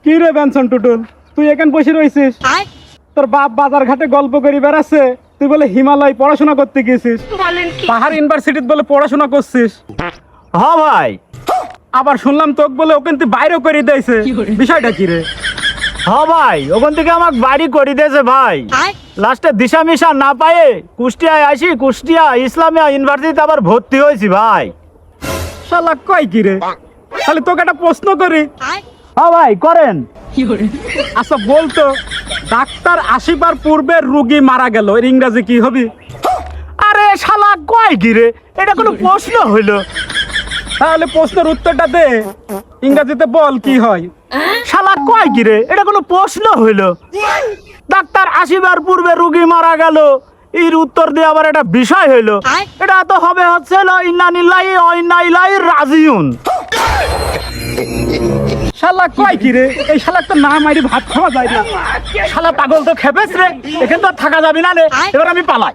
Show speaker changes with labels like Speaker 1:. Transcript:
Speaker 1: কি রে বেনসন টুটুল, তুই এখানে বসে রয়েছিস? তোর বাপ বাজার ঘাটে গল্প করে বেড়াচ্ছে, তুই বলে হিমালয় পড়াশোনা করতে গেছিস, পাহাড় ইউনিভার্সিটিতে বলে পড়াশোনা করছিস।
Speaker 2: হ্যাঁ ভাই।
Speaker 1: আবার শুনলাম তোকে বলে ওখান থেকে বাইরেও করে দিয়েছে, বিষয়টা কি রে?
Speaker 2: হ্যাঁ ভাই, ওখান থেকে আমাকে বাড়ি করে দিয়েছে ভাই। লাস্টে দিশা মিশা না পায়ে কুষ্টিয়ায় আসি, কুষ্টিয়া ইসলামিয়া ইউনিভার্সিটিতে আবার ভর্তি হয়েছি ভাই।
Speaker 1: শালা কয় কি রে? তাহলে তোকে একটা প্রশ্ন করি।
Speaker 2: হ্যাঁ ভাই করেন।
Speaker 1: আচ্ছা বলতো, ডাক্তার আসিবার পূর্বে রোগী মারা গেল, এর ইংরাজি কি হবে?
Speaker 2: আরে শালা কয় কি রে, এটা কোনো প্রশ্ন হইলো?
Speaker 1: তাহলে প্রশ্নের উত্তরটা দে, ইংরাজিতে বল কি হয়?
Speaker 2: শালা কয় কি রে, এটা কোনো প্রশ্ন হইলো? ডাক্তার আসিবার পূর্বে রোগী মারা গেল, এর উত্তর দিয়ে আবার একটা বিষয় হইলো। এটা তো হবে হচ্ছে ইন্না নিল্লাহি ওয়া ইন্না ইলাইহি রাজিউন।
Speaker 1: শালা কয় কি রে? এই শালা তো না মারি ভাত খাওয়া যায় না।
Speaker 2: শালা পাগল তো খেপেছ রে, এখানে তো আর থাকা যাবে না রে, এবার আমি পালাই।